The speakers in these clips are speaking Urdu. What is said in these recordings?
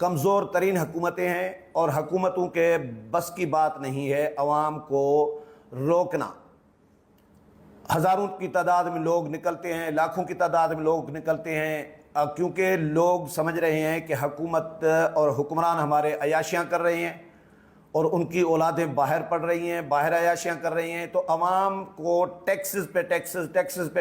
کمزور ترین حکومتیں ہیں اور حکومتوں کے بس کی بات نہیں ہے عوام کو روکنا۔ ہزاروں کی تعداد میں لوگ نکلتے ہیں، لاکھوں کی تعداد میں لوگ نکلتے ہیں، کیونکہ لوگ سمجھ رہے ہیں کہ حکومت اور حکمران ہمارے عیاشیاں کر رہے ہیں اور ان کی اولادیں باہر پڑ رہی ہیں، باہر عیاشیاں کر رہی ہیں، تو عوام کو ٹیکسز پہ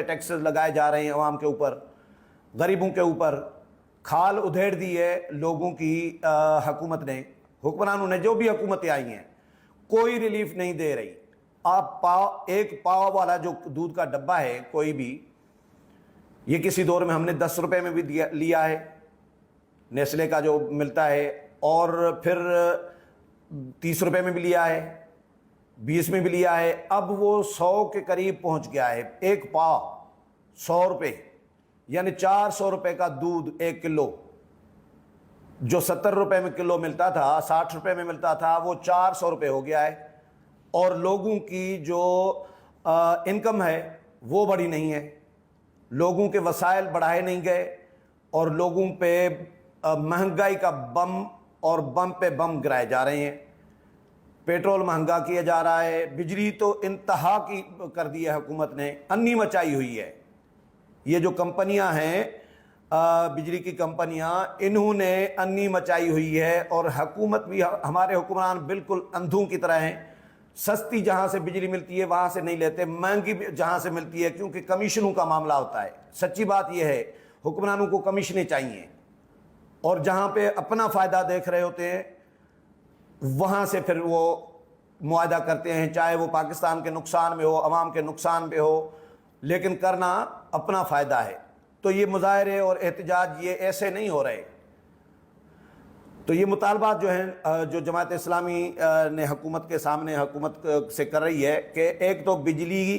ٹیکسز لگائے جا رہے ہیں، عوام کے اوپر، غریبوں کے اوپر۔ کھال ادھیڑ دی ہے لوگوں کی حکومت نے، حکمرانوں نے، جو بھی حکومتیں آئی ہیں، کوئی ریلیف نہیں دے رہی۔ آپ ایک پاؤ والا جو دودھ کا ڈبہ ہے کوئی بھی، یہ کسی دور میں ہم نے 10 روپے میں بھی لیا ہے، نیسلے کا جو ملتا ہے، اور پھر 30 روپے میں بھی لیا ہے، 20 میں بھی لیا ہے، اب وہ 100 کے قریب پہنچ گیا ہے ایک پاؤ، 100 روپے، یعنی 400 روپے کا دودھ 1 کلو، جو 70 روپے میں کلو ملتا تھا، 60 روپے میں ملتا تھا، وہ 400 روپے ہو گیا ہے۔ اور لوگوں کی جو انکم ہے وہ بڑی نہیں ہے، لوگوں کے وسائل بڑھائے نہیں گئے، اور لوگوں پہ مہنگائی کا بم اور بم پہ بم گرائے جا رہے ہیں۔ پیٹرول مہنگا کیا جا رہا ہے، بجلی تو انتہا کی کر دی ہے حکومت نے، انی مچائی ہوئی ہے۔ یہ جو کمپنیاں ہیں بجلی کی کمپنیاں، انہوں نے انی مچائی ہوئی ہے، اور حکومت بھی، ہمارے حکمران بالکل اندھوں کی طرح ہیں، سستی جہاں سے بجلی ملتی ہے وہاں سے نہیں لیتے، مہنگی جہاں سے ملتی ہے، کیونکہ کمیشنوں کا معاملہ ہوتا ہے۔ سچی بات یہ ہے، حکمرانوں کو کمیشنیں چاہیے، اور جہاں پہ اپنا فائدہ دیکھ رہے ہوتے ہیں وہاں سے پھر وہ معاہدہ کرتے ہیں، چاہے وہ پاکستان کے نقصان میں ہو، عوام کے نقصان پہ ہو، لیکن کرنا اپنا فائدہ ہے۔ تو یہ مظاہرے اور احتجاج یہ ایسے نہیں ہو رہے۔ تو یہ مطالبات جو ہیں، جو جماعت اسلامی نے حکومت کے سامنے، حکومت سے کر رہی ہے، کہ ایک تو بجلی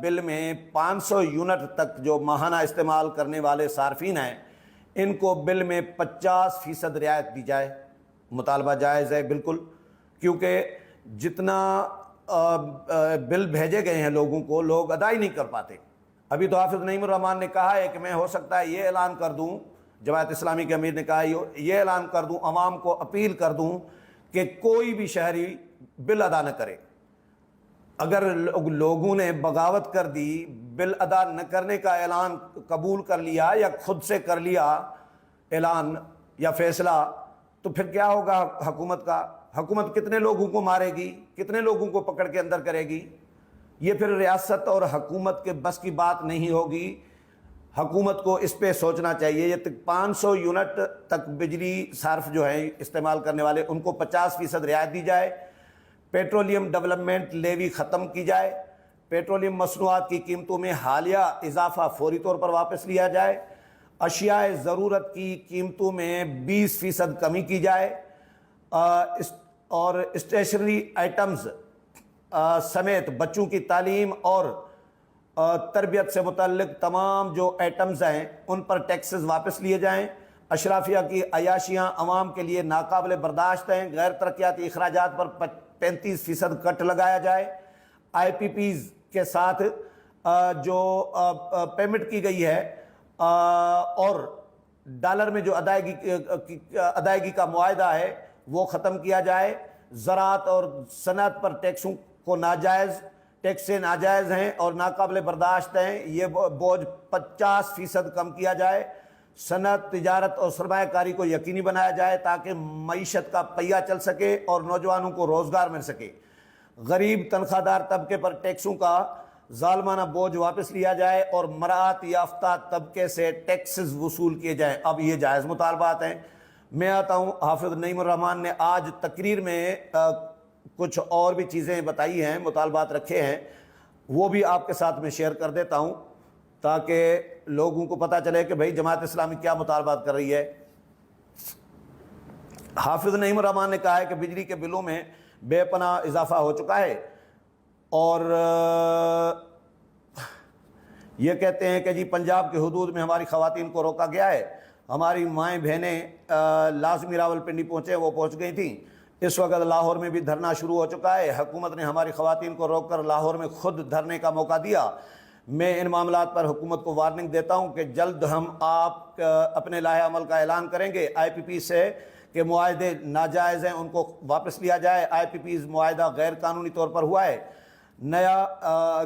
بل میں 500 یونٹ تک جو ماہانہ استعمال کرنے والے صارفین ہیں، ان کو بل میں 50% رعایت دی جائے۔ مطالبہ جائز ہے بالکل، کیونکہ جتنا بل بھیجے گئے ہیں لوگوں کو، لوگ ادا ہی نہیں کر پاتے۔ ابھی تو حافظ نعیم الرحمان نے کہا ہے کہ میں ہو سکتا ہے یہ اعلان کر دوں، جماعت اسلامی کے امیر نے کہا یہ اعلان کر دوں، عوام کو اپیل کر دوں کہ کوئی بھی شہری بل ادا نہ کرے۔ اگر لوگوں نے بغاوت کر دی، بل ادا نہ کرنے کا اعلان قبول کر لیا یا خود سے کر لیا اعلان یا فیصلہ، تو پھر کیا ہوگا حکومت کا؟ حکومت کتنے لوگوں کو مارے گی، کتنے لوگوں کو پکڑ کے اندر کرے گی؟ یہ پھر ریاست اور حکومت کے بس کی بات نہیں ہوگی۔ حکومت کو اس پہ سوچنا چاہیے۔ یہ 500 یونٹ تک بجلی صارف جو ہیں استعمال کرنے والے، ان کو 50% رعایت دی جائے، پیٹرولیم ڈیولپمنٹ لیوی ختم کی جائے، پیٹرولیم مصنوعات کی قیمتوں میں حالیہ اضافہ فوری طور پر واپس لیا جائے، اشیاء ضرورت کی قیمتوں میں 20% کمی کی جائے، اور اسٹیشنری آئٹمز سمیت بچوں کی تعلیم اور تربیت سے متعلق تمام جو آئٹمز ہیں ان پر ٹیکسز واپس لیے جائیں۔ اشرافیہ کی عیاشیاں عوام کے لیے ناقابل برداشت ہیں، غیر ترقیاتی اخراجات پر 35% کٹ لگایا جائے، آئی پی پیز کے ساتھ جو پیمنٹ کی گئی ہے اور ڈالر میں جو ادائیگی کا معاہدہ ہے وہ ختم کیا جائے۔ زراعت اور صنعت پر ٹیکسوں کو ٹیکسیں ناجائز ہیں اور ناقابل برداشت ہیں، یہ بوجھ 50% کم کیا جائے۔ صنعت، تجارت اور سرمایہ کاری کو یقینی بنایا جائے تاکہ معیشت کا پہیہ چل سکے اور نوجوانوں کو روزگار مل سکے۔ غریب تنخواہ دار طبقے پر ٹیکسوں کا ظالمانہ بوجھ واپس لیا جائے اور مراعات یافتہ طبقے سے ٹیکسز وصول کیے جائیں۔ اب یہ جائز مطالبات ہیں۔ میں آتا ہوں، حافظ نعیم الرحمان نے آج تقریر میں کچھ اور بھی چیزیں بتائی ہیں، مطالبات رکھے ہیں، وہ بھی آپ کے ساتھ میں شیئر کر دیتا ہوں تاکہ لوگوں کو پتہ چلے کہ بھئی جماعت اسلامی کیا مطالبات کر رہی ہے۔ حافظ نعیم الرحمان نے کہا ہے کہ بجلی کے بلوں میں بے پناہ اضافہ ہو چکا ہے، اور یہ کہتے ہیں کہ جی پنجاب کے حدود میں ہماری خواتین کو روکا گیا ہے، ہماری مائیں بہنیں لازمی راولپنڈی پہنچے، وہ پہنچ گئی تھیں۔ اس وقت لاہور میں بھی دھرنا شروع ہو چکا ہے، حکومت نے ہماری خواتین کو روک کر لاہور میں خود دھرنے کا موقع دیا۔ میں ان معاملات پر حکومت کو وارننگ دیتا ہوں کہ جلد ہم آپ اپنے لائحہ عمل کا اعلان کریں گے۔ آئی پی پی سے کہ معاہدے ناجائز ہیں، ان کو واپس لیا جائے۔ آئی پی پیز معاہدہ غیر قانونی طور پر ہوا ہے۔ نیا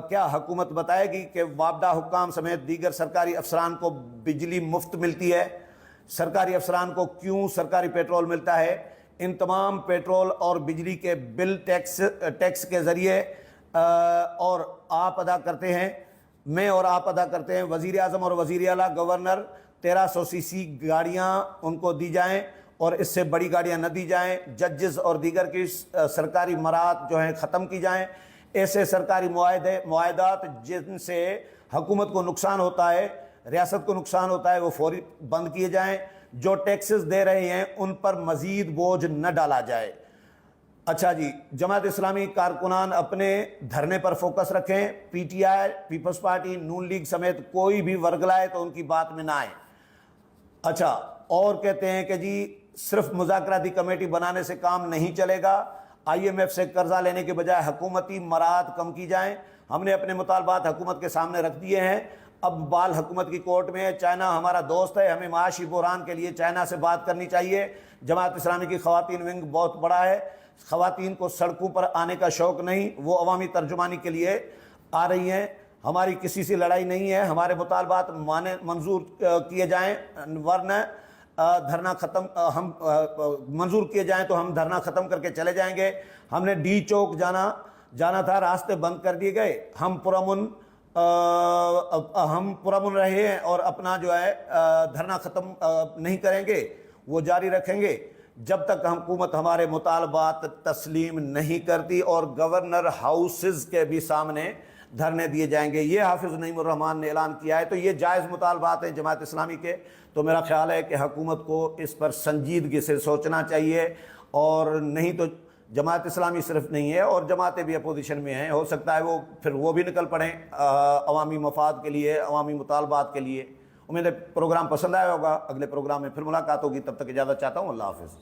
کیا حکومت بتائے گی کہ وابڈہ حکام سمیت دیگر سرکاری افسران کو بجلی مفت ملتی ہے؟ سرکاری افسران کو کیوں سرکاری پیٹرول ملتا ہے؟ ان تمام پیٹرول اور بجلی کے بل ٹیکس کے ذریعے اور آپ ادا کرتے ہیں، میں اور آپ ادا کرتے ہیں۔ وزیر اعظم اور وزیر اعلیٰ گورنر 1300 سی سی گاڑیاں ان کو دی جائیں اور اس سے بڑی گاڑیاں نہ دی جائیں۔ ججز اور دیگر کی سرکاری مراعات جو ہیں ختم کی جائیں۔ ایسے سرکاری معاہدات جن سے حکومت کو نقصان ہوتا ہے، ریاست کو نقصان ہوتا ہے، وہ فوری بند کیے جائیں۔ جو ٹیکسز دے رہے ہیں ان پر مزید بوجھ نہ ڈالا جائے۔ اچھا جی، جماعت اسلامی کارکنان اپنے دھرنے پر فوکس رکھیں۔ P T I, Peoples Party, Noon League سمیت کوئی بھی ورگلائے تو ان کی بات میں نہ آئیں۔ اچھا، اور کہتے ہیں کہ جی صرف مذاکراتی کمیٹی بنانے سے کام نہیں چلے گا، آئی ایم ایف سے قرضہ لینے کے بجائے حکومتی مراعات کم کی جائیں۔ ہم نے اپنے مطالبات حکومت کے سامنے رکھ دیے ہیں، اب بال حکومت کی کورٹ میں ہے۔ چائنا ہمارا دوست ہے، ہمیں معاشی بحران کے لیے چائنا سے بات کرنی چاہیے۔ جماعت اسلامی کی خواتین ونگ بہت بڑا ہے، خواتین کو سڑکوں پر آنے کا شوق نہیں، وہ عوامی ترجمانی کے لیے آ رہی ہیں۔ ہماری کسی سے لڑائی نہیں ہے، ہمارے مطالبات منظور کیے جائیں ورنہ دھرنا ختم، ہم منظور کیے جائیں تو ہم دھرنا ختم کر کے چلے جائیں گے۔ ہم نے ڈی چوک جانا تھا، راستے بند کر دیے گئے۔ ہم پرامن رہے ہیں اور اپنا جو ہے دھرنا ختم نہیں کریں گے، وہ جاری رکھیں گے جب تک حکومت ہمارے مطالبات تسلیم نہیں کرتی، اور گورنر ہاؤسز کے بھی سامنے دھرنے دیے جائیں گے۔ یہ حافظ نعیم الرحمان نے اعلان کیا ہے، تو یہ جائز مطالبات ہیں جماعت اسلامی کے۔ تو میرا خیال ہے کہ حکومت کو اس پر سنجیدگی سے سوچنا چاہیے، اور نہیں تو جماعت اسلامی صرف نہیں ہے اور جماعتیں بھی اپوزیشن میں ہیں، ہو سکتا ہے وہ بھی نکل پڑیں عوامی مفاد کے لیے، عوامی مطالبات کے لیے۔ امید ہے پروگرام پسند آیا ہوگا، اگلے پروگرام میں پھر ملاقات ہوگی، تب تک اجازت چاہتا ہوں، اللہ حافظ۔